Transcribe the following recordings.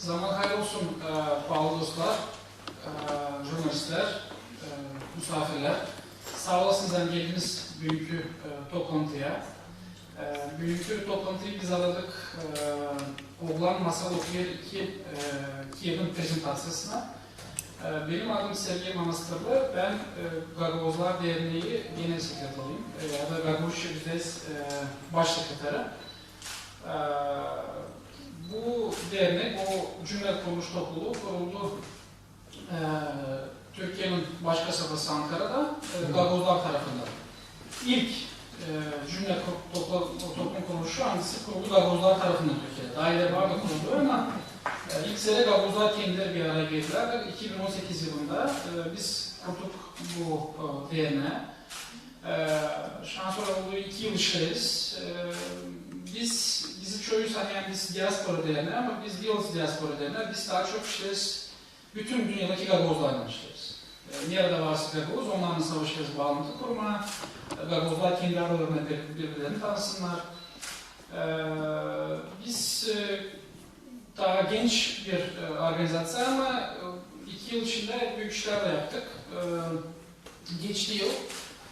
Zaman hayırlı olsun pahalı dostlar, jurnalistler, misafirler. Sağ olasınız geldiniz bugünkü toplantıya. Bugünkü toplantıyı biz aradık Oğlan Masal Okuyor 2 Kiev'in prezentasyasına. Benim adım Sergey Manastırlı, ben Gagavuzlar Derneği Genel Sekreteriyim ya da Gagavuş Yüzdeyiz Baş Sekreteri. Bu dernek, o cümle kuruluş topluluğu kuruldu Türkiye'nin baş kasabası Ankara'da Gagavuzlar tarafından. İlk cümle toplum kuruluşu hangisi kuruldu Gagavuzlar tarafından Türkiye'de. Daha ileri vardı kuruldu ama ilk sene Gagavuzlar kendileri bir araya geldiler. 2018 yılında biz kurduk bu derneği. Şans olduğu 2 yıl işleriz. Bizi çoğu sanıyan biz diaspora derneği ama biz değiliz diaspora derneği. Biz daha çok işleriz. Bütün dünyadaki Gagavuzlarla işleriz. Nerede varsa Gagavuz, onlarla savaşırız, bağlantı kurma. Gagavuzlar kendi aralarında birbirlerini tanısınlar. Biz daha genç bir organizasyon ama 2 yıl içinde büyük işler de yaptık. Geçtiği yıl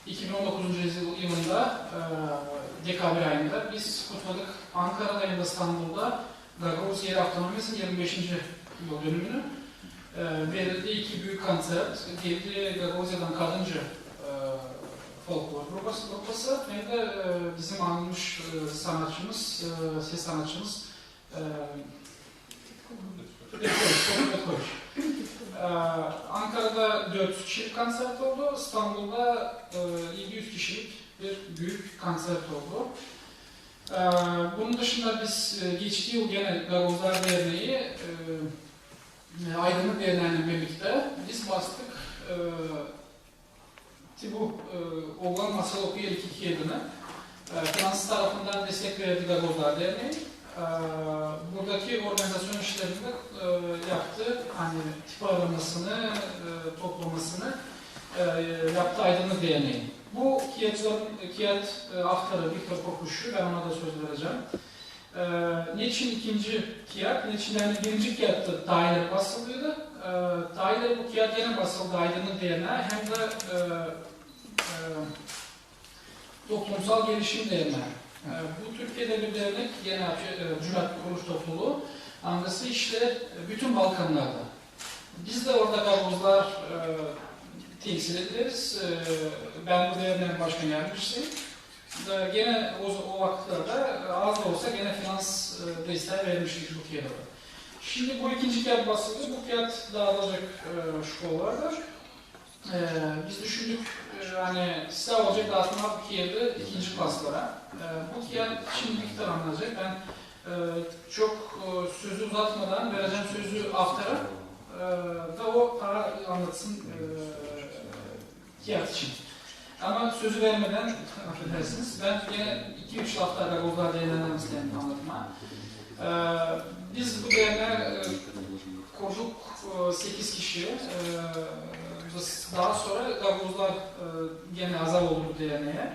2019 yılında dekabr ayında biz kutladık Ankara'da ve İstanbul'da Gagavuz Yeri Avtonomisi'nin 25. yıl dönümünü. Verildi 2 büyük konser, geldi Gagavuzya'dan kadınca folklor grupası hem de bizim anılmış sanatçımız, ses sanatçımız Ankara'da 4 kişilik konsert oldu, İstanbul'da 700 kişilik bir büyük konsert oldu. Bunun dışında biz geçtiği yıl gene Gagavuzlar Derneği Aydınlık Derneği'yle birlikte biz bastık bu Oğlan Masal Okuyor 2 Kiev'ine. Fransız tarafından destek verdi Gagavuzlar Derneği. Buradaki organizasyon işlerinde yaptı, hani tip aramasını, toplamasını yaptı Aydınlık Derneği. Bu Kiev aktarı Viktor Kokuşu, ben ona da söz vereceğim. Niçin ikinci Kiev? Niçin yani birinci Kiev'de Tayler basıldıydı. Tayler bu Kiev yine basıldı Aydınlık Derneği hem de toplumsal gelişim derneği. Bu Türkiye'de bir dernek, genel Cumhuriyet Kuruluş Topluluğu, hangisi işte bütün Balkanlarda. Biz de orada Gagavuzlar temsil ederiz. Ben bu derneğin başkan yardımcısıyım. Gene o vakitlerde az da olsa gene finans desteği vermiştik bu Kiev'e. Şimdi bu ikinci Kiev basıldı. Bu fiyat dağılacak şkollardır. Biz düşündük, hani size olacak dağıtma bu Kiev'de ikinci klaslara. Bu Kiev şimdi miktar anlayacak. Ben çok sözü uzatmadan vereceğim sözü aftara da o para anlatsın Kiev için. Ama sözü vermeden affedersiniz, ben yine 2-3 hafta Gagavuzlar Derneği'nden istedim anlatma. Biz bu derneği kurduk 8 kişi. Daha sonra Gagavuzlar gene azal oldu bu derneğe.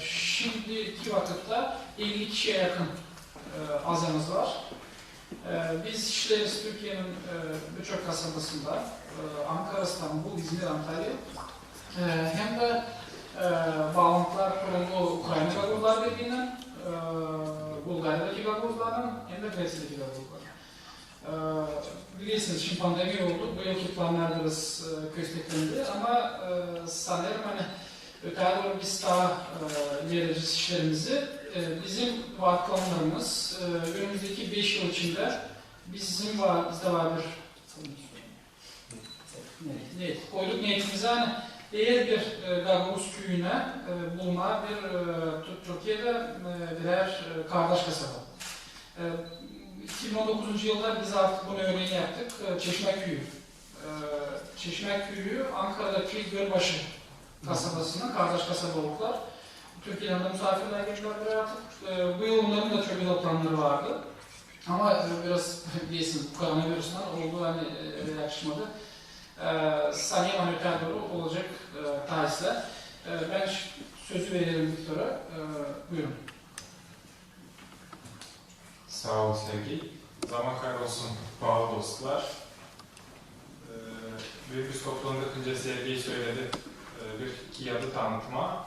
Şimdiki vakitte 50 kişiye yakın azamız var. Biz işleriz Türkiye'nin birçok kasabasında, Ankara, İstanbul, İzmir, Antalya. Hem de bağlantılar kuruldu Ukrayna Gagavuzlar Birliği'nden, Bulgarya'daki Gagavuzlar'dan hem de Gres'teki Gagavuzlar. Bilirsiniz şimdi pandemi oldu, bu yılki planlar biraz kösteklendi ama sanırım hani öte doğru biz daha ilerleyeceğiz işlerimizi. Bizim vaat planlarımız önümüzdeki 5 yıl içinde bizde var bir koyduk niyetimize hani eğer bir Gagavuz köyüne bulma bir Türkiye'de birer kardeş kasaba. 2019 yılda biz artık bunu örneğini yaptık. Çeşme Köyü. Çeşme Köyü Ankara'daki Gölbaşı kasabasının kardeş kasaba oldular. Türkiye'den de misafirler geldiler buraya artık. Bu yıl onların da çok güzel planları vardı. Ama biraz biliyorsunuz bu koronavirüsünden oldu hani yakışmadı. Saniye manevler doğru olacak tarihler. Ben sözü verelim Viktor'a. Buyurun. Sağ ol Sergey. Zaman kaybolsun bağlı dostlar. Büyük bir toplumda Kınca Sevgi'yi söyledi. Bir Kiyadı tanıtma.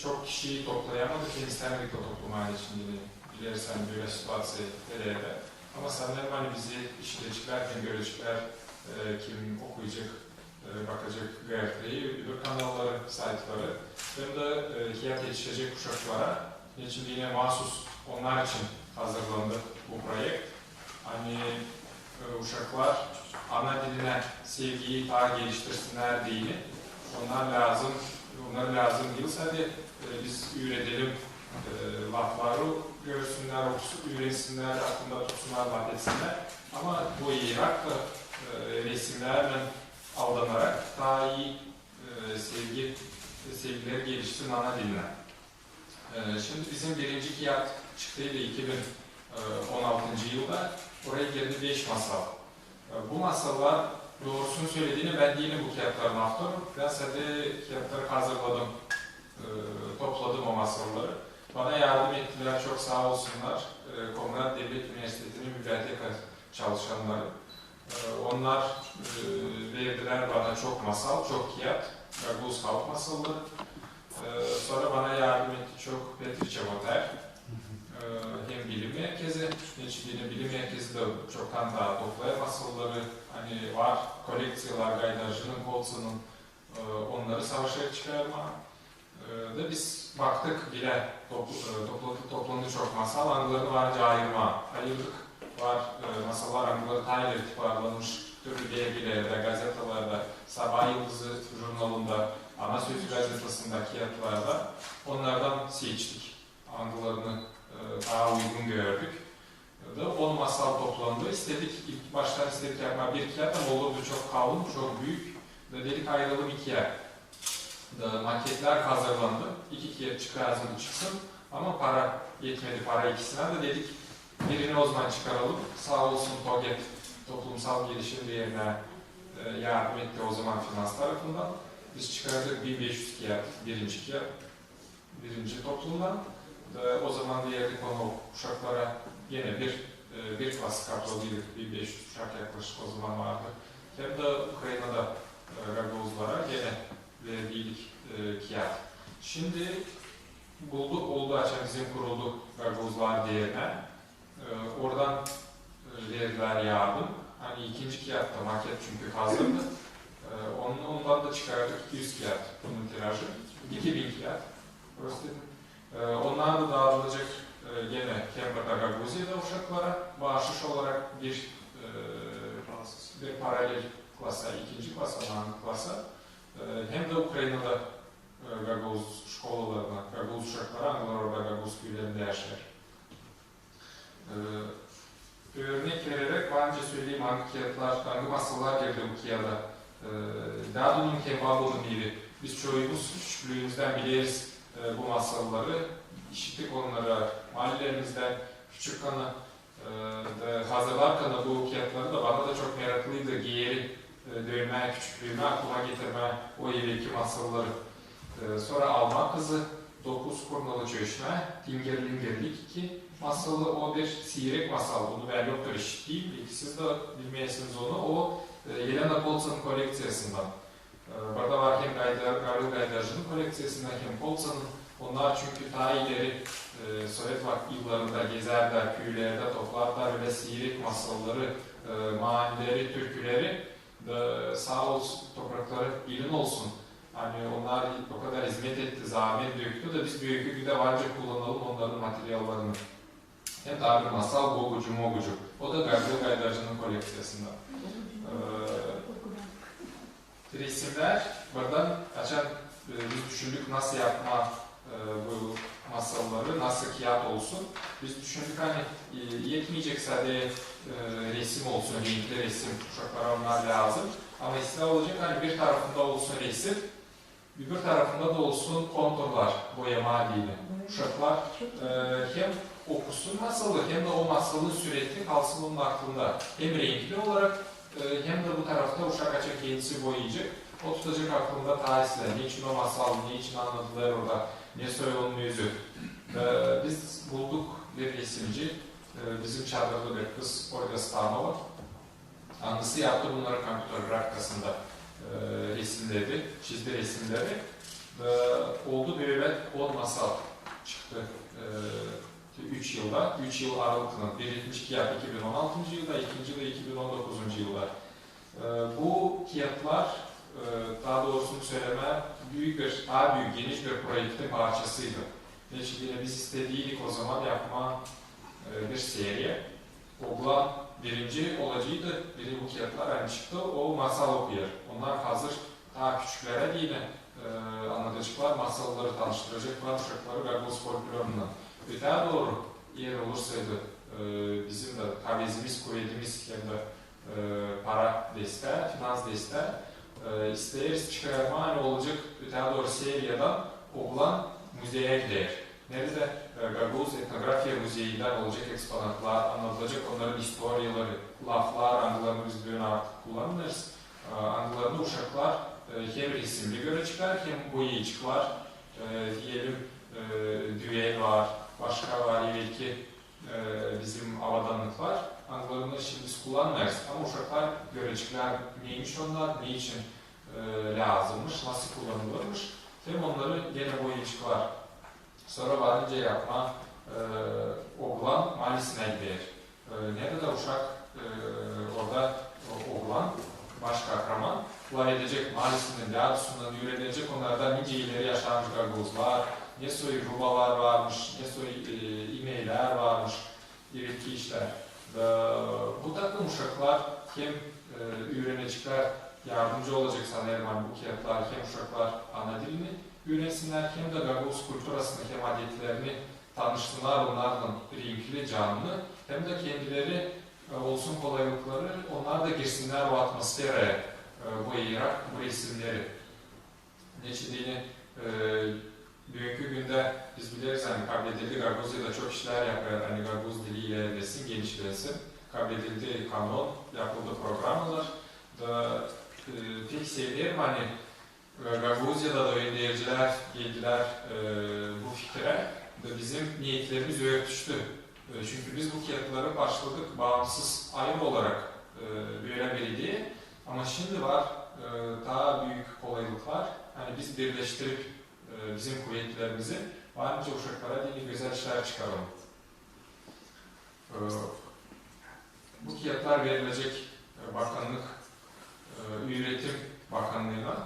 Çok kişiyi toplayamadık. İstemedik o toplum aynı şimdi. Bilirsen böyle situasyon nerede. Ama sanırım hani bizi işleyiciler, kim görecekler, kim okuyacak, bakacak gazetleri, bir kanalları, sayfaları. Hem de Kiyat yetişecek kuşaklara. Şimdi yine mahsus onlar için hazırlandı bu projekt. Hani uşaklar ana diline sevgiyi daha geliştirsinler değil. Onlara lazım değilse de biz üretelim, lafları görsünler, üretsinler, aklında tutsunlar, laf etsinler. Ama bu Irak resimlerle aldanarak daha iyi sevgileri geliştirin ana diline. Şimdi bizim birinci Kiyat çıktıydı 2016 yılda. Oraya girdi 5 masal. Bu masallar doğrusunu söylediğini ben değilim bu kağıtların aktörü. Ben sadece kağıtları hazırladım, topladım o masalları. Bana yardım ettiler, çok sağ olsunlar. Komrat Devlet Üniversitesi'nin bibliotek çalışanları. Onlar verdiler bana çok masal, çok kağıt. Gaguz halk masalları. Sonra bana yardım etti çok Petri Çavoter. Hem bilim merkezi, Neçiliğinin bilim merkezi de çoktan daha toplayan masalları hani var, koleksiyalar, Gaydarcı'nın, Kolsa'nın onları savaşa çıkarma. Da biz baktık bile toplandı çok masal, anılarını varca ayırma, ayırdık var masallar, anıları tayla itibarlanmış türlü dergilerde, gazetelerde, Sabah Yıldızı jurnalında, Ana Sözü gazetesinde, kağıtlarda onlardan seçtik. Anılarını daha uygun gördük. 10 masal toplandı. İstedik, ilk baştan istedik yapma bir kağıt ama olurdu çok kalın, çok büyük. Ve dedik ayıralım ikiye. Maketler hazırlandı. 2 kağıt çıksın. Ama para yetmedi, para ikisine de dedik birini o zaman çıkaralım. Sağ olsun TOGET, Toplumsal Gelişim Değerine yardım etti o zaman finans tarafından. Biz çıkardık 1500 kağıt, birinci kağıt, birinci toplumdan. O zaman diğerlik onu uşaklara yine bir klas katlıydık, 1500 uşak yaklaşık o zaman vardı. Hem de Ukrayna'da Gagavuzlara yine verdiydik kağıt. Şimdi oldu açan bizim kuruldu Gagavuzlar diğerine. Oradan verdiler yardım. Hani ikinci kağıtta maket çünkü hazırdı. Ondan da çıkardık 200 kağıt bunun tirajı. 2000 kağıt. Burası dedim. Onlar da dağıtılacak gene Kember'da Gagavuzya'da uşaklara bağışış olarak bir paralel klasa, ikinci klasa, klasa hem de Ukrayna'da Gagavuz şkolalarına, Gagavuz uşaklara, Anglar orada Gagavuz köylerinde yaşar. Örnek vererek bence söyleyeyim hangi kağıtlar, hangi masallar girdi bu kağıda. Dadun'un Kemballı'nın biri. Biz çoğumuz küçüklüğümüzden biliriz bu masalları. İşittik onlara, mahallelerimizden küçük kanı hazırlarken bu kağıtları da bana da çok meraklıydı. Giyeri dövme, küçüklüğüme aklıma getirme o evvelki masalları. Sonra Alman Kızı, 9 Kurnalı Çöşme, Dinger Lingerlik 2 masalı, o bir siyrek masal. Bunu ben yoktur işittiğim, siz de bilmeyesiniz onu. O Yelena Koltsa'nın koleksiyasından. Burada var hem Garıl Gaydarcı'nın koleksiyasından hem Koltsa'nın. Onlar çünkü daha ileri Sovyet yıllarında gezerler, köylerde toplarlar ve siyrek masalları, manileri, türküleri sağ olsun, toprakları ilin olsun. Hani onlar o kadar hizmet etti, zahmet döktü de biz büyük bir de varca kullanalım onların materyallerini. Hem daha bir masal Bogucu Mogucu. O da Garıl Gaydarcı'nın koleksiyasında. Resimler, buradan açan biz düşündük nasıl yapma bu masalları, nasıl kağıt olsun. Biz düşündük hani yetmeyecek sadece resim olsun, renkli resim, uşaklara onlar lazım. Ama ıslah olacak hani bir tarafında olsun resim, bir tarafında da olsun konturlar, boyama haliyle. Uşaklar hem okusun masalı hem de o masalın sürekli kalsın onun aklında. Hem renkli olarak hem de bu tarafta uşak açık kendisi boyayacak. O tutacak aklında tarihsizler. Niçin o masal, niçin anladılar orada, ne söyleniyor yüzü. Biz bulduk bir resimci, bizim çadırda bir kız Olga Stanova. Annesi yaptı bunları kompütör grafikasında resimleri, çizdi resimleri. Oldu böyle 10 masal çıktı 3 yılda. 3 yıl aralıklı. Biri 2 yap 2016 yılda, ikinci de 2019 yılda. Bu fiyatlar daha doğrusunu söyleme daha büyük, geniş bir projektin parçasıydı. Ve şimdi biz istediydik o zaman yapma bir seri. Oğlan birinci olacaktı, biri bu fiyatlar yani çıktı, o masal okuyor. Onlar hazır, daha küçüklere değil anlatıcılar masalları tanıştıracaklar, uşakları Gagos folklorundan. Ve daha doğru eğer olursaydı bizim de kavizimiz, kuvvetimiz hem de para desteği, finans desteği isteyiriz çıkarma hani olacak daha doğru seriyeden oğlan müzeye gider. Nerede Gagos Etnografya Müzeyi'nden olacak eksponatlar, anlatılacak onların historiyaları, laflar, anılarını biz böyle artık kullanırız. Anılarını uşaklar hem resimli göre çıkar hem boyayı çıkar. Diyelim düğel var, başka var, belki bizim avadanlık var. Anılarını şimdi biz kullanmayız ama uşaklar görecekler neymiş onlar, ne için lazımmış, nasıl kullanılırmış. Hem onları gene boyayı çıkar. Sonra varınca yapma oğlan malisine gider. Nerede uşak orada oğlan baş kahraman var edecek malisinin yarısından yürüyecek onlardan nice ileri yaşanmış Gagozlar, ne soy rubalar varmış, ne soy imeyler varmış, iritki işler. Bu takım uşaklar hem öğrenecekler, yardımcı olacak sanırım bu kağıtlar, hem uşaklar ana dilini öğrensinler, hem de Gagos kulturasını, hem adetlerini tanıştılar onlardan renkli, canlı, hem de kendileri olsun kolaylıkları, onlar da girsinler o atmosfere boyayarak bu resimleri. Neçediğini bugünkü günde biz biliriz hani kabledildi Gagozya'da çok işler yapıyor, hani Gagoz diliyle resim genişlesin, kabledildi kanon, yapıldı programlar da pek sevdiğim hani Gagozya'da da öğrenciler geldiler bu fikre ve bizim niyetlerimiz örtüştü. Çünkü biz bu kağıtları başladık bağımsız ayrı olarak öğrenmeli ama şimdi var daha büyük kolaylıklar. Hani biz birleştirip bizim kuvvetlerimizi varınca uşaklara dini güzel işler çıkaralım. Bu kağıtlar verilecek bakanlık, Üretim Bakanlığı'na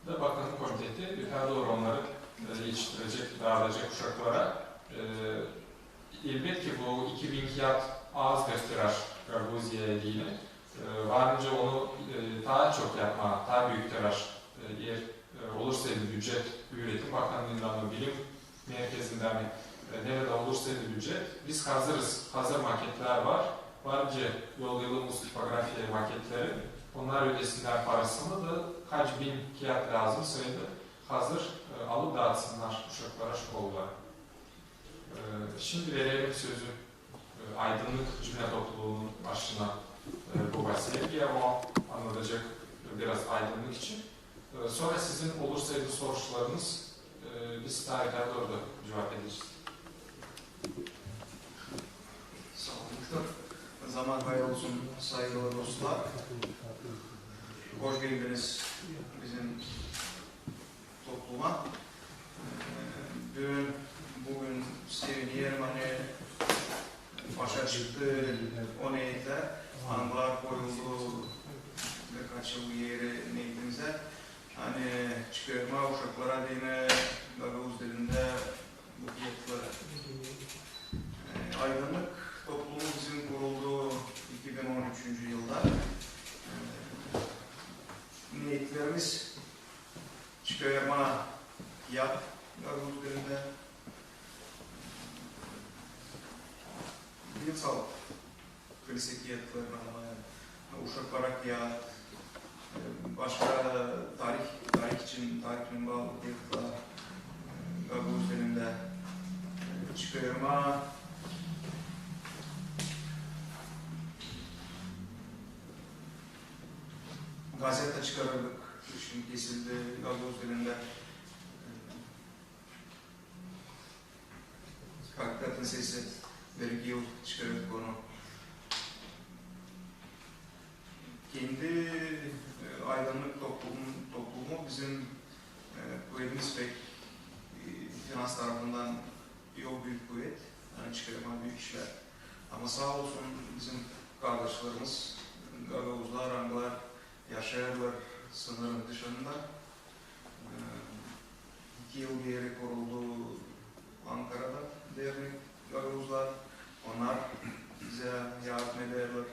da bakanlık komiteti yukarı doğru onları yetiştirecek, dağılacak uşaklara. Elbette ki bu 2000 kağıt az bir tiraj Gagosia'ya değil. Varınca onu daha çok yapma, daha büyük tiraj eğer olursaydı bütçet Üretim Bakanlığı'ndan mı, Bilim Merkezi'nden mi, nerede olursaydı bütçet, biz hazırız. Hazır maketler var. Varınca yolladığımız tipografiye maketleri, onlar ödesinler parasını da kaç bin kağıt lazım sayıda hazır alıp dağıtsınlar uşaklara, şkollara. Şimdi verelim sözü aydınlık cümle topluluğunun başına bu vesileyle o anlatacak biraz aydınlık için. Sonra sizin olursaydı sorularınız biz tarihler orada cevap edeceğiz. Sağlıklı. Zaman hayır olsun saygılı dostlar. Hoş geldiniz bizim topluma. Bugün seviniyorum hani başa çıktı o niyetle anılar koyuldu birkaç yıl yeri niyetimize hani çıkarma uşaklara dine Gagavuz dilinde bu fiyatları aydınlık toplumu bizim kurulduğu 2013. yılda niyetlerimiz çıkarma yap Gagavuz dilinde bilimsel klasik yatlarını almaya, uşaklara kıyat, başka tarih için bağlı yatlar Gagavuz dilinde çıkarma gazete çıkarırdık, şimdi kesildi Gagavuz dilinde Hakikatin Sesi bir iki yıl çıkardık onu. Kendi aydınlık toplumu bizim kuvvetimiz pek finans tarafından yok büyük kuvvet, yani çıkarılan büyük işler. Ama sağ olsun bizim kardeşlerimiz, Gagavuzlar, Anglar yaşayarlar sınırın dışında. 2 yıl bir yere kuruldu Ankara'da dernek Gagavuzlar. Onlar bize yardım ederler,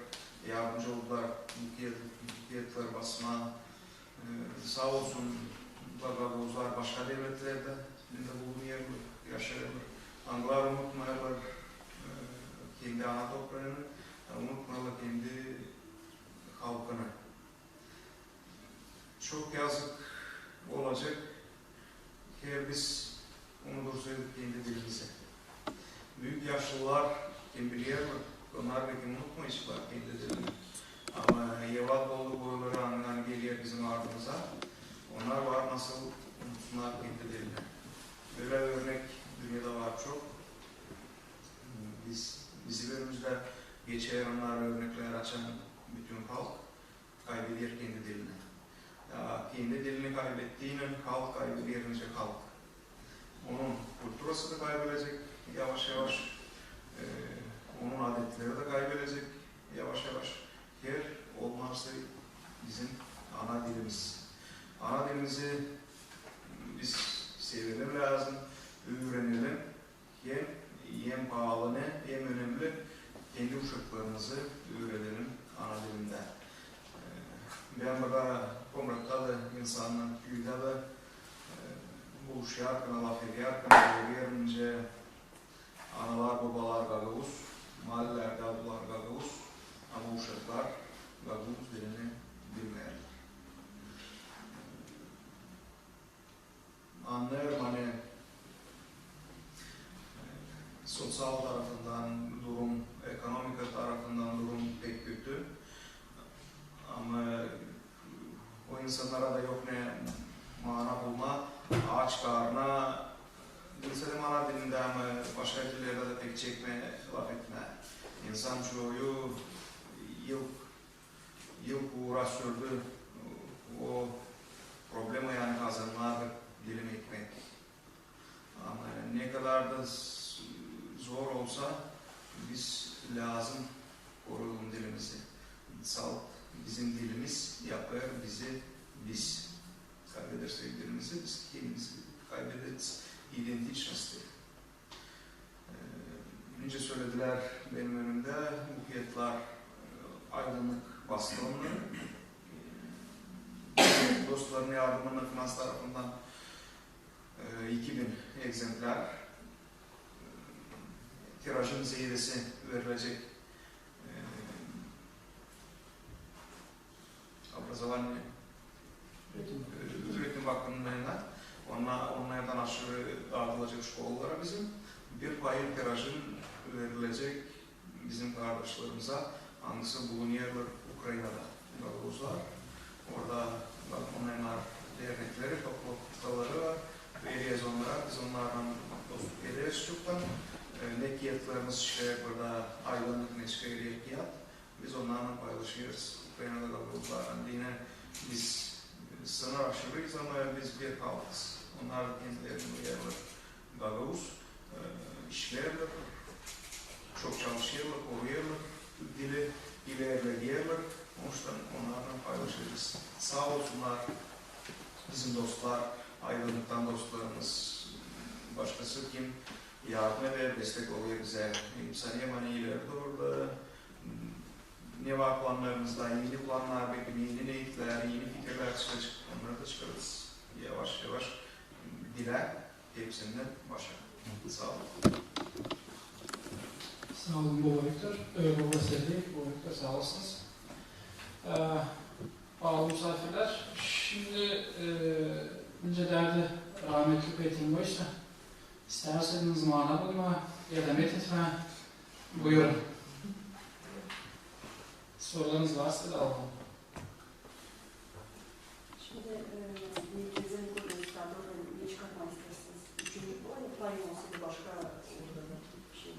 yardımcı oldular, mülkiyetler basma. Sağ olsun Gagavuzlar başka devletlerde bulunuyorlar, yaşayarlar. Anglar unutmuyorlar kendi ana toprağını, unutmuyorlar kendi halkını. Çok yazık olacak ki biz unutursaydık kendi dilimizi. Büyük yaşlılar kim biliyor mu? Onlar belki unutmayacaklar kendi dilini. Ama yevat oldu boyları anından geliyor bizim ardımıza. Onlar var nasıl unutsunlar kendi dilini. Böyle örnek dünyada var çok. Bizim önümüzde geçeyenler örnekler açan bütün halk kaybediyor kendi dilini. Ya, kendi dilini kaybettiğinin halk kaybedince halk. Onun kültürası da kaybedecek yavaş yavaş. Onun adetleri de kaybedecek yavaş yavaş. Her olmazsa bizim ana dilimiz. Ana dilimizi biz sevelim lazım, öğrenelim. Hem pahalı ne, hem önemli kendi uşaklarımızı öğrenelim ana dilinde. Ben burada Komrat'ta da insanın köyde de buluşarken, laf ederken, verince analar, babalar Gagavuz, mahalleler, dadılar Gagavuz, ama uşaklar Gagavuz dilini bilmeyenler. Anlıyorum hani sosyal tarafından durum, ekonomik tarafından durum pek kötü. Ama o insanlara da yok ne mana bulma, ağaç karnına, insanın ana dilinde ama başka dillerde de pek çekme, laf etme. İnsan çoğu yıl uğraşırdı o problemi yani kazanmak, dilim ekmek. Ama ne kadar da zor olsa biz lazım koruyalım dilimizi. Salt bizim dilimiz yapar bizi biz. Kaybedersek dilimizi biz kendimizi kaybederiz. İdentičnosti. Önce söylediler benim önümde bu fiyatlar aydınlık baskılandı. Dostların yardımıyla finans tarafından 2000 egzemplar tirajın zirvesi verilecek образование üretim bakımlarına onlardan aşırı dağıtılacak şkollara bizim bir payın tirajın verilecek bizim kardeşlerimize hangisi bulunuyorlar Ukrayna'da Gagavuzlar. Orada onlar dernekleri, toplulukları var. Veriyoruz onlara, biz onlardan dostluk ederiz çoktan. Ne fiyatlarımız çıkıyor burada, aylık ne çıkıyor fiyat. Biz onlarla paylaşıyoruz. Ukrayna'da Gagavuzlardan. Yine biz sınır aşırıyız ama biz bir halkız. Onlar kendilerini uyarlar. Gagavuz işlerler, çok çalışıyorlar, koruyorlar. Dili ilerliyorlar. O yüzden onlarla paylaşırız. Sağ olsunlar bizim dostlar, aydınlıktan dostlarımız, başkası kim yardım eder, destek oluyor bize. Saniye maniyeler de orada. Ne var planlarımızda, yeni planlar, yeni niyetler, yeni fikirler çıkacak. Onları da çıkarırız. Yavaş yavaş diler hepsinden başa. Sağ olun. Sağ olun Baba Viktor. Baba Sergi, Baba Viktor sağ olasınız. Bağlı misafirler, şimdi önce derdi rahmetli Petin Boysa. İsterseniz mana bulma ya da methetme. Buyurun. Sorularınız varsa da alalım. Şimdi merkezin kuruluşlarda ne çıkartmak istersiniz? Üçüncü bu hani plan olsa da başka bir şey.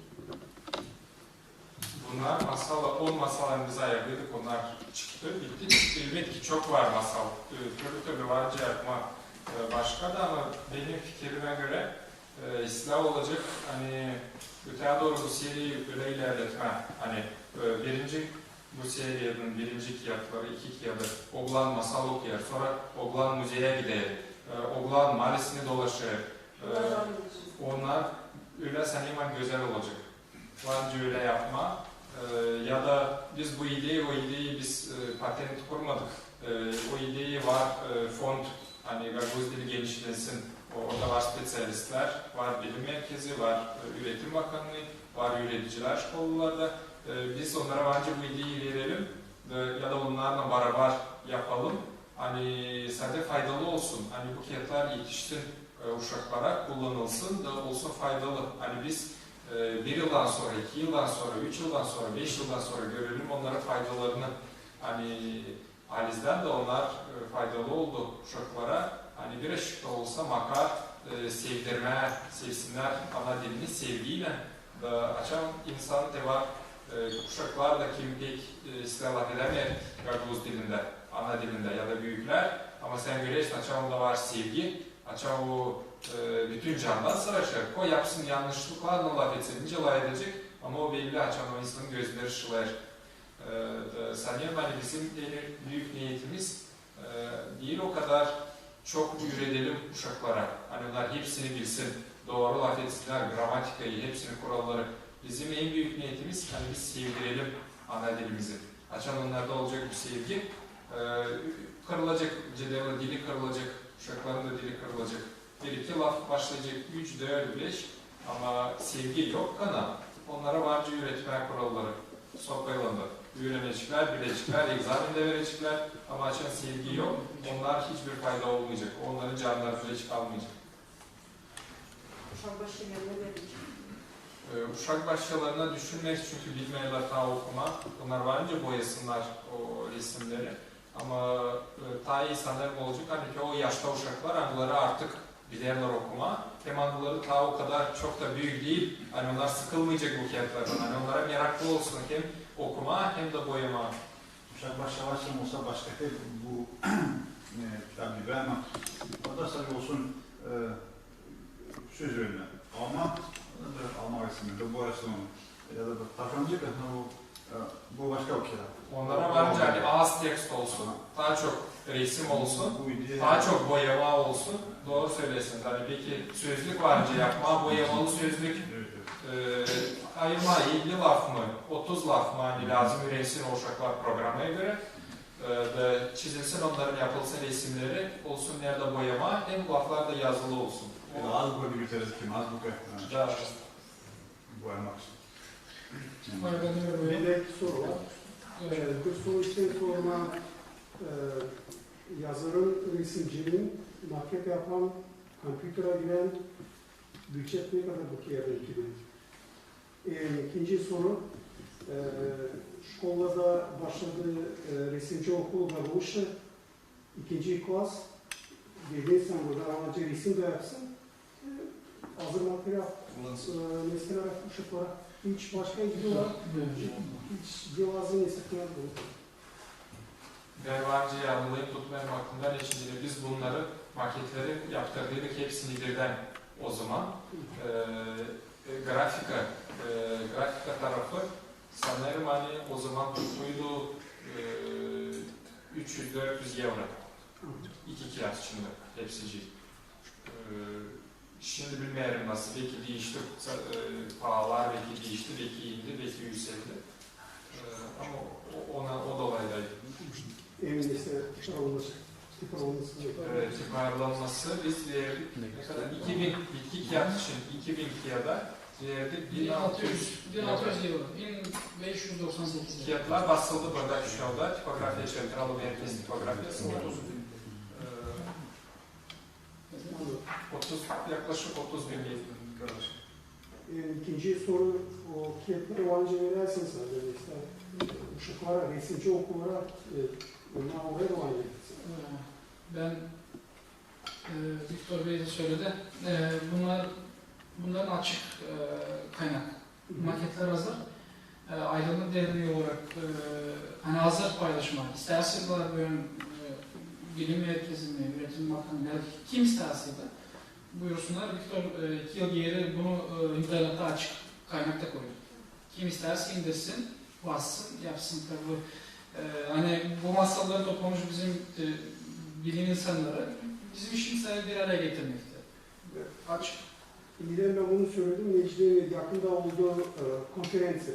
bunlar masal, 10 masallarını biz ayarladık, onlar çıktı, bitti. Elbette ki çok var masal, türlü varca yapma başka da ama benim fikrime göre ıslah olacak, hani öteye doğru bu seriyi öyle ilerletme, hani birinci bu serinin birinci kıyafları, iki kıyafı, oğlan masal okuyar, sonra oğlan müzeye gider, oğlan mahallesini dolaşır, onlar öyle sanıyorum güzel olacak. Bence öyle yapma. Ya da biz bu ideyi, o ideyi biz patent kurmadık. O ideyi var fond, hani Gagavuz dili genişlesin. Orada var spesyalistler, var bilim merkezi, var üretim bakanlığı, var üreticiler şkollarda. Biz onlara bence bu ideyi verelim ya da onlarla beraber yapalım. Hani sadece faydalı olsun. Hani bu kağıtlar yetişsin uşaklara, kullanılsın da olsun faydalı. Hani biz bir yıldan sonra, 2 yıldan sonra, 3 yıldan sonra, 5 yıldan sonra görelim onlara faydalarını. Hani Aliz'den de onlar faydalı oldu uşaklara. Hani bir eşik de olsa makar sevdirme, sevsinler ana dilini sevgiyle açan insan da var. Kuşaklar da kim pek istilah edemiyor Gagavuz dilinde, ana dilinde ya da büyükler. Ama sen görüyorsun açan da var sevgi, açan o bütün candan savaşır. O yapsın yanlışlıklarla laf etsin, nice laf edecek ama o belli açan o insanın gözleri şılar. Sanıyorum hani bizim büyük niyetimiz değil o kadar çok üretelim uşaklara. Hani onlar hepsini bilsin, doğru laf etsinler, gramatikayı, hepsini kuralları. Bizim en büyük niyetimiz hani biz sevdirelim ana dilimizi. Açan onlarda olacak bir sevgi. Kırılacak, cedevle dili kırılacak, uşakların da dili kırılacak. Bir iki laf başlayacak, 3, 4, 5 ama sevgi yok kana. Onlara varca üretme kuralları. Sokaylandı. Öğrenecekler, bilecekler, egzaminde verecekler ama açan sevgi yok. Onlar hiçbir fayda olmayacak. Onların canları süreç kalmayacak. Uşak başlarına verecek. Uşak başkalarına düşünmek çünkü bilmeyenler ta okuma. Onlar varınca boyasınlar o resimleri. Ama ta iyi sanırım olacak. Hani ki o yaşta uşaklar anıları artık bilirler okuma. Hem anıları ta o kadar çok da büyük değil. Hani onlar sıkılmayacak bu kağıtlardan. Hani onlara meraklı olsun hem okuma hem de boyama. Uşak başlamazsam olsa başka hep bu kitap gibi ama o da tabii olsun söz önüne. Ama alma resiminde bu arasında ya da tavşancı da bu başka bir kitap. Onlara varınca hani az tekst olsun, daha çok resim olsun, daha çok boyama olsun. Doğru söylüyorsunuz. Hani peki sözlük varınca yapma, boyamalı sözlük ayırma 50 laf mı, 30 laf mı hani lazım üretsin o uşaklar programına göre. Çizilsin onların yapılsın resimleri, olsun nerede boyama, hem laflar da yazılı olsun. Azbuka biteriz kim? Azbuka boyamak için. Bir de soru var. Bu soru için sorulan yazarın resimcinin maket yapan, kompütere giren bütçe ne kadar bu kıyafet gibi? İkinci soru, şkolada başladığı resimci okulu Gagavuz'da ikinci klas dediysen burada amacı resim de yapsın. Hazır materyal mesela uşaklara hiç başka ilgi var. Hiç cevazını istekler bu. Ben varınca yanılıyım tutmayayım aklımdan içinde biz bunları maketleri yaptırdıydık hepsini birden o zaman. Grafika tarafı sanırım hani o zaman tuttuydu 300-400 euro. 2 kağıt içinde hepsici. Şimdi bilmiyorum nasıl, belki değişti, pahalar belki değişti, belki indi, belki yükseldi. Ama o dolaydaydı. Evinde işte tipar olması. Evet, tiparlanması biz verdik. Ne kadar? 2000 bitki kağıt için 2000 kağıda verdik 1600 euro. 1598 euro. Kağıtlar basıldı burada Kuşav'da. Tipografya Çentralı Merkez Tipografyası 30, yaklaşık 30 bin lira. İkinci soru, o kağıtları vancı verersiniz sadece işte. Uşaklara, resimci okullara, onlar oraya da vancı. Ben Viktor Bey de söyledi. Bunların açık kaynak. Maketler hazır. Aydınlık derneği olarak hani hazır paylaşmak isterseniz böyle bilim merkezi mi, üretim bakanı belki kim isterse de buyursunlar. Viktor Kilgier'i bunu internette açık kaynakta koyuyor. Kim isterse indirsin, bassın, yapsın tabii. Hani bu masalları toplamış bizim bilim insanları bizim işimizi bir araya getirmekte. Açık. İleride ben bunu söyledim. Necde'nin yakında olduğu konferansı.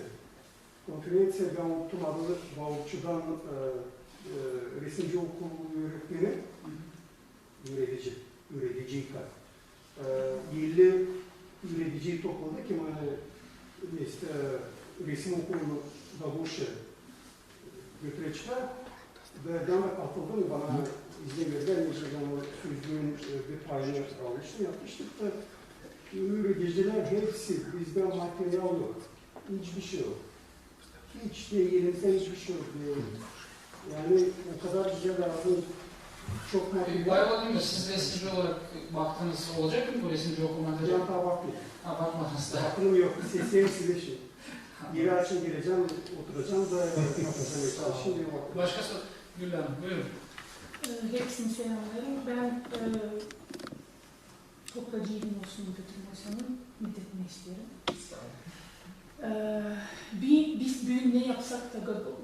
Konferansı ben unuttum adını Bağırçı'dan resimci okulu öğretmeni üretici yerli üreticiyi topladı ki işte resim okulunu da bu şey götürecekler ve ben de katıldım bana izin verdiler. Necde'den o sözlüğün bir payını almıştım, yapmıştık da üreticiler hepsi bizden materyal yok. Hiçbir şey yok. Hiç de yerimizden hiçbir şey yok. Yani o kadar güzel lazım. Çok materyal. Bayağı değil mi? Siz resimci olarak baktınız olacak mı bu resimci okumada? Ben daha bakmıyorum. Ha bakmadınız da. Aklım yok. Seslerim size şey. Yeri açın gireceğim, oturacağım da yapacağım çalışayım diye bakıyorum. Başka soru? Gül Hanım, buyurun. Hepsini selamlarım. Ben toplacı İbn Osman Götürmezsan'ın müddetini isterim. Biz büyün ne yapsak da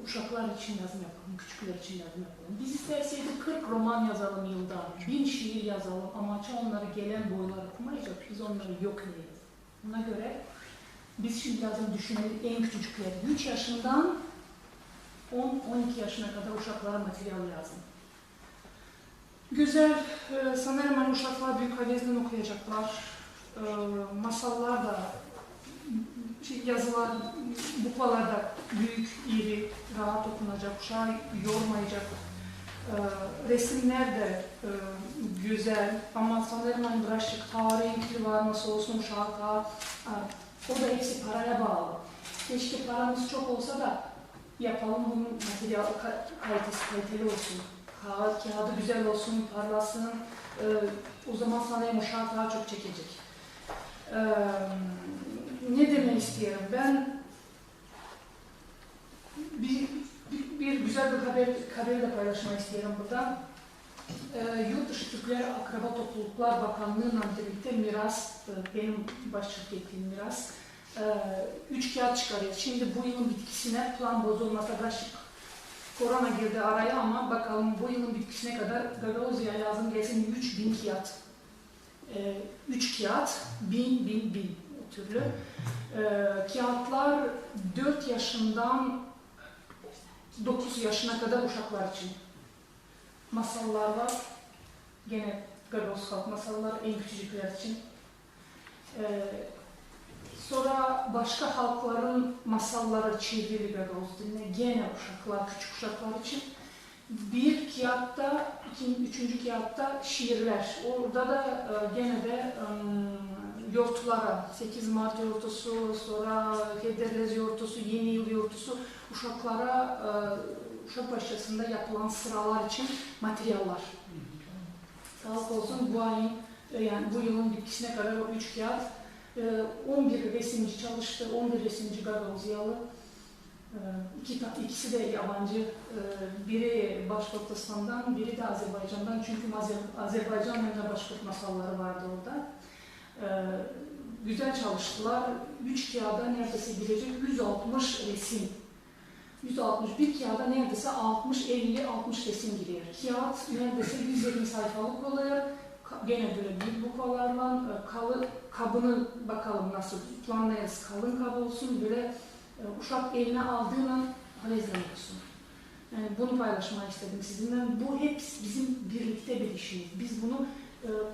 uşaklar için yazım yapalım, küçükler için yazım yapalım. Biz isterseydik 40 roman yazalım yılda, 1000 şiir yazalım ama onları gelen boylar okumayacak, biz onları yok ederiz. Buna göre biz şimdi lazım düşünelim en küçükler 3 yaşından 10-12 yaşına kadar uşaklara materyal lazım. Güzel, sanırım hani uşaklar büyük havezden okuyacaklar. Masallar da, yazılar, buklalar da büyük, iri, rahat okunacak, uşağı yormayacak. Resimler de güzel ama sanırım hani birazcık tarihi var, nasıl olsun uşağı o da hepsi paraya bağlı. Keşke paramız çok olsa da yapalım bunun materyal kaliteli olsun. Kağıdı güzel olsun, parlasın. O zaman sanırım uşağı daha çok çekecek. Ne demek istiyorum? Ben bir güzel bir haberle paylaşmak istiyorum burada. Yurt dışı Türkler Akraba Topluluklar Bakanlığı'yla birlikte miras, benim başlık ettiğim miras, 3 kağıt çıkarıyor. Şimdi bu yılın bitkisine plan bozulmasa karşı korona girdi araya ama bakalım bu yılın bitkisine kadar Gagavuzya lazım gelsin 3000 kağıt. 3 kağıt, 1000 o türlü. Kağıtlar 4 yaşından 9 yaşına kadar uşaklar için. Masallar var. Gene Gagavuz halk masallar en küçücükler için. Sonra başka halkların masalları çevrili Gagavuz diline. Gene uşaklar, küçük uşaklar için. Bir kağıtta, üçüncü kağıtta şiirler. Orada da gene de yortulara, 8 Mart yortusu, sonra Hederlez yortusu, Yeni Yıl yortusu, uşaklara uşak başçasında yapılan sıralar için materyaller. Sağlık olsun bu ayın, yani bu yılın bitkisine kadar o 3 kağıt, 11 resimci çalıştı, 11 resimci Gagavuzyalı. İkisi de yabancı, biri Başkortoslan'dan, biri de Azerbaycan'dan çünkü Azerbaycan'ın da Başkort masalları vardı orada. Güzel çalıştılar, 3 kağıda neredeyse girecek 160 resim. 161 kağıda neredeyse 50-60 resim giriyor. Kağıt neredeyse 120 sayfalık oluyor. Gene böyle büyük bukalarla, kabını bakalım nasıl planlayız, kalın kab olsun, böyle uşak eline aldığıyla halezden olsun. Yani bunu paylaşmak istedim sizinle. Bu hep bizim birlikte bir işimiz. Biz bunu,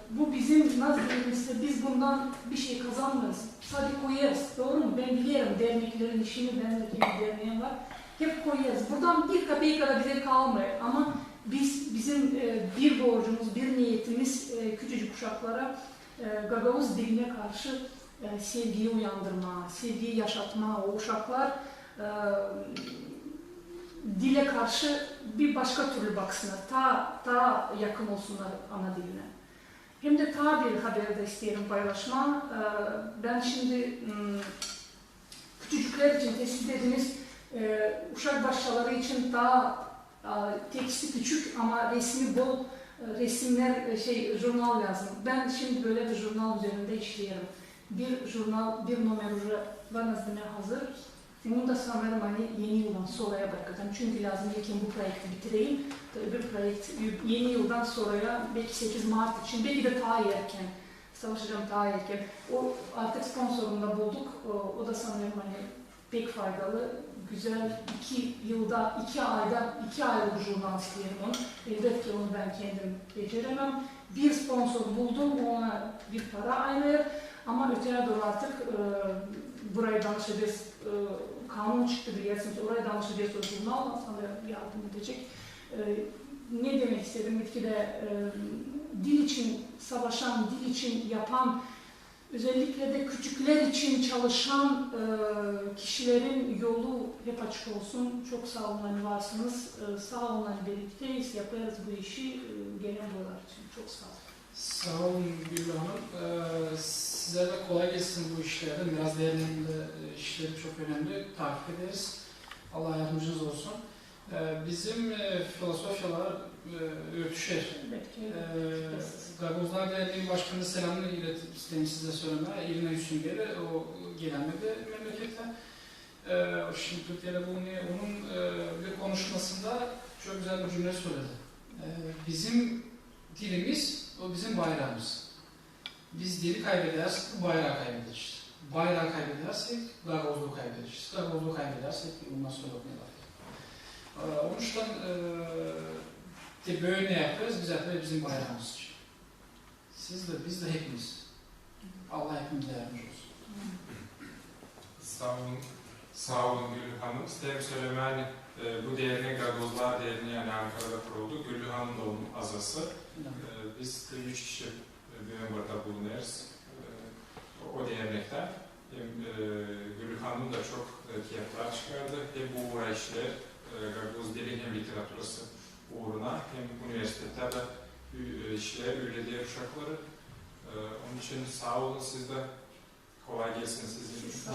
bu bizim nasıl diyeyim, biz bundan bir şey kazanmıyoruz. Sadece koyarız. Doğru mu? Ben biliyorum derneklerin işini, bendeki bir derneğim var. Hep koyarız. Buradan bir kapıyı kadar bize kalmıyor. Ama bizim bir borcumuz, bir niyetimiz küçücük uşaklara Gagavuz diline karşı sevgiyi uyandırma, sevgiyi yaşatma, o uşaklar dile karşı bir başka türlü baksınlar, daha yakın olsunlar ana diline. Hem de ta bir haberi de isterim paylaşma. Ben şimdi küçücükler için tesis dediğimiz Uşak başçaları için daha teksti küçük ama resmi bol resimler jurnal lazım. Ben şimdi böyle bir jurnal üzerinde işliyorum. Bir jurnal, bir numarı var nazmine hazır. Bunu da sanırım hani yeni yıldan sonraya bırakacağım. Çünkü lazım ki bu projekti bitireyim. Öbür projekt yeni yıldan sonraya belki 8 Mart için, belki de daha erken. Savaşacağım daha erken. O artık sponsorunu da bulduk. O da sanırım hani pek faydalı. Güzel 2 yılda, 2 ayda, 2 aylık jurnal isteyelim onu. Elbette ki onu ben kendim beceremem. Bir sponsor buldum, ona bir para ayırır. Ama öteye doğru artık buraya danışacağız. Kanun çıktı biliyorsunuz. Oraya danışacağız o jurnal. Sana yardım edecek. Ne demek istedim? Etkide dil için savaşan, dil için yapan, özellikle de küçükler için çalışan kişilerin yolu hep açık olsun. Çok sağ olun hani varsınız. Sağ olun hani birlikteyiz, yaparız bu işi gelen boylar için. Çok sağ olun. Sağ olun Güllü Hanım. Size de kolay gelsin bu işlerde. Biraz değerlerinde işleri çok önemli. Takip ederiz. Allah yardımcınız olsun. Bizim filozofyalar örtüşer. Gagozlar Derneği Başkanı selamını iletip istedim size söylemeye. İlina Hüsnü'yle o gelenmedi memlekete. Şimdi Türkiye'de bulunuyor. Onun bir konuşmasında çok güzel bir cümle söyledi. Bizim dilimiz, o bizim bayrağımız. Biz dili kaybedersek bayrağı kaybederiz. Bayrağı kaybedersek Gagozluğu kaybederiz. Gagozluğu kaybedersek ondan sonra bakmıyorlar. Onun için böyle ne yapıyoruz? Biz yapıyoruz bizim bayrağımız için. Siz de, biz de hepimiz. Allah hepimize yardımcı olsun. Sağ olun Güllü Hanım. İsterim söylemeyi bu dernek Gagozlar Derneği yani Ankara'da kuruldu. Güllü Hanım da onun azası. Biz 3 kişi burada bulunuyoruz. O dernekten. Güllü Hanım da çok kıyafetler çıkardı. Hem bu uğraşlar Gagoz dili hem literatürası uğruna hem üniversitelerde işler, öyle diğer uşakları. Onun için sağ olun, siz de kolay gelsin.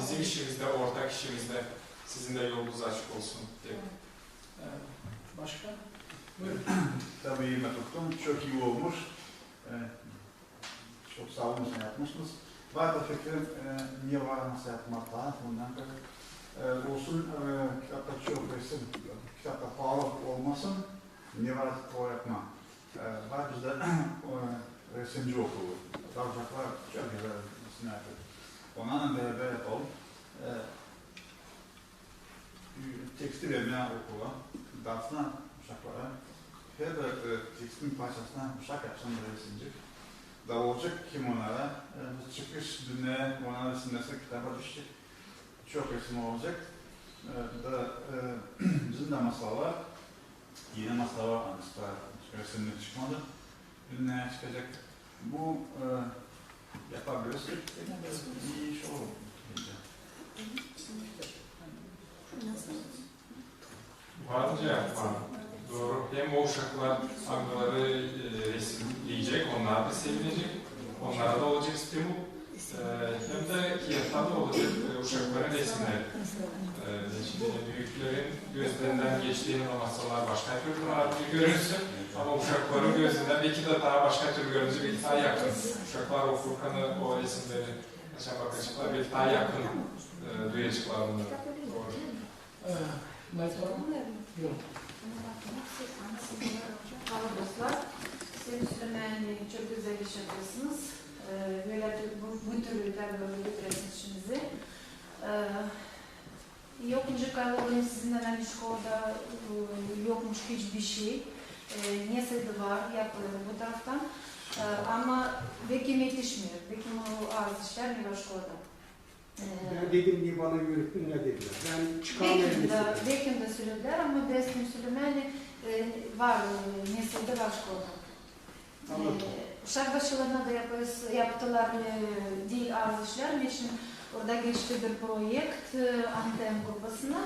Bizim işimizde, ortak işimizde sizin de yolunuz açık olsun. Başka? Buyurun. Tabii iyi tuttum. Çok iyi olmuş. Çok sağ olun yapmışsınız. Var da fikrim niye var nasıl yapmak daha bundan olsun kitapta çok resim, kitapta pahalı olmasın, niye var o yapma. Var bizde resimci okulu. Tavşaklar çok güzel resim yapıyor. Ondan beraber yapalım. Teksti vermeye okula, dersine uşaklara. Her bir tekstin parçasına uşak yapsın resimci. Da olacak kim onlara, çıkış dünya onlara resimlerse kitaba düşecek. Çok resim olacak. Bizim de masalar, yeni masalar var, resimler çıkmadı. Dünyaya çıkacak. Bu yapabilirsek iyi iş olur. Varınca yapmam. Doğru. Hem o uşaklar anıları resimleyecek, onlar da sevinecek. Onlara da olacak stimul. Hem de kıyafetli olacak uşakların resimleri. Şimdi büyüklerin gözlerinden geçtiğini o masalar başka türlü halde görünsün. Ama uşakların gözünden belki de daha başka türlü görünce belki daha yakın. Uşaklar o Furkan'ı, o resimleri açan bakacaklar, belki daha yakın duyacaklar bunları. Doğru. Yok. Hava dostlar, Sevim Süleyman'ı çok güzel iş yapıyorsunuz. Böyle bu türlü tabii götürüyorsunuz işinizi. Yokmuş galiba sizinle hani şkolda yokmuş hiçbir şey. Nesede var, yapılıyor bu taraftan. Ama Bekim yetişmiyor. Bekim o az işler mi var şkolda? Ben dedim diye bana yönetmen ne dediler. Ben çıkarmayayım istedim. Bekim'de söylediler ama Destim Süleyman'ı var, nesede var şkolda. Uşak başlarına da yaptılar dil arz işler. Için orada geçti bir projekt Antem grupasına.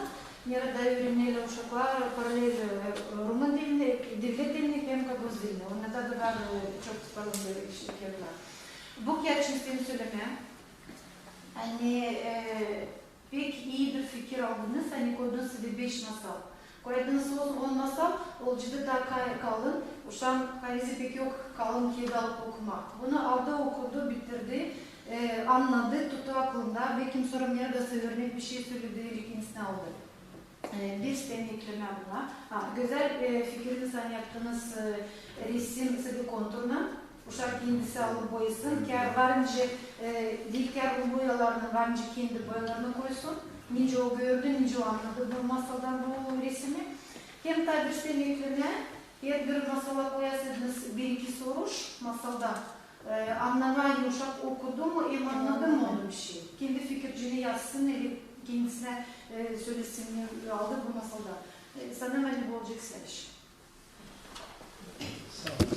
Nerede öğrenmeyle uşaklar paralel Rumen dilini, devlet dilini hem Gagos dilini. Onlarda da var çok tıpalı işler. Bu gerçekten söyleme. Hani pek iyi bir fikir aldınız. Hani koydunuz size 5 masal. Koydunuz 10 masal, olcuda da kalın. Uşan kayısı pek yok, kalın kağıt alıp okumak. Bunu aldı, okudu, bitirdi, anladı, tuttu aklında. Belki sonra neredeyse örnek bir şey söyledi, ikincisini aldı. Bir sistem ekleme buna. Güzel fikriniz hani yaptığınız resim bir konturuna. Uşak kendisi alıp boyasın. Kâr varınca değil kâr o boyalarını varınca kendi boyalarını koysun. Nice o gördü, nice o anladı bu masaldan bu resmi. Hem tabi bir sistem ekleme, her bir masala koyasınız bir iki soruş masalda. Anlamayı uşak okudu mu, anladı mı onu bir şey. Kendi fikircini yazsın, kendisine söylesin, aldı bu masalda. Sana hani bu olacak istemiş.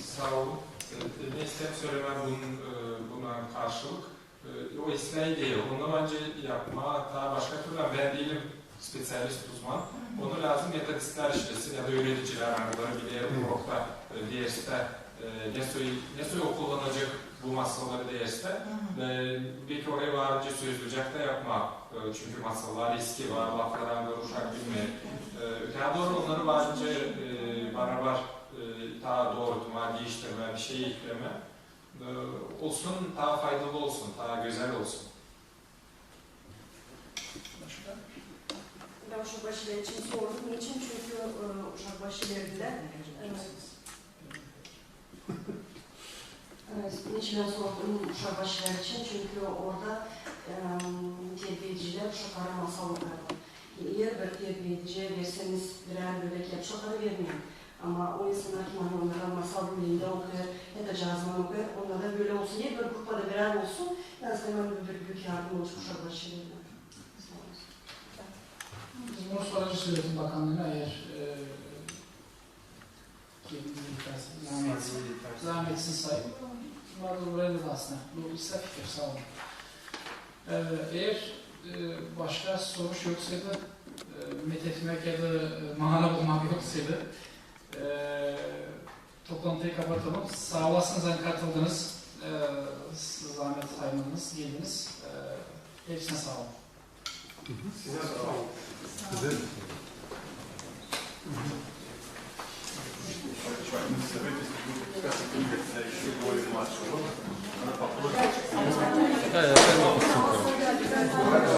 Sağ olun. Ne isteyip söylemem buna karşılık. O İsrail değil. Ondan önce yapma, hatta başka türlü ben değilim spesyalist uzman. Onu lazım metodistler işlesin ya da öğreticiler araları bile orta derste ne kullanacak bu masalları derste. Belki oraya varınca sözlücek de yapma. Çünkü masallar eski var, laflardan da uşak bilmeyin. Daha doğru onları varınca beraber daha doğrultma, değiştirme, bir şey ekleme olsun, daha faydalı olsun, daha güzel olsun. Ben Uşakbaşılar için sordum. Niçin? Çünkü Uşakbaşılar'da niçin ben sordum Uşakbaşılar için? Çünkü orada terbiyeciler uşaklara masal okurdu. Eğer bir terbiyeciye verseniz birer bebek uşaklara vermiyor. Ama o insanlar ki onlara masal bölümünde okuyor ya da cazman okuyor. Onlara böyle olsun diye bir grupada birer olsun. Ben sana bir büyük yardım olacak Uşakbaşılar'da. Biz bunu soracağız Öğretim Bakanlığı'na eğer zahmetsin sayın. Bunlar buraya da aslında. Bu ise fikir, sağ olun. Eğer başka soruş yoksaydı, methetmek ya da mana bulmak yoksaydı, toplantıyı kapatalım. Sağ olasınız, hani katıldınız, zahmet saymadınız, geldiniz. Hepsine sağ olun. Size sağ olun. Size. Evet.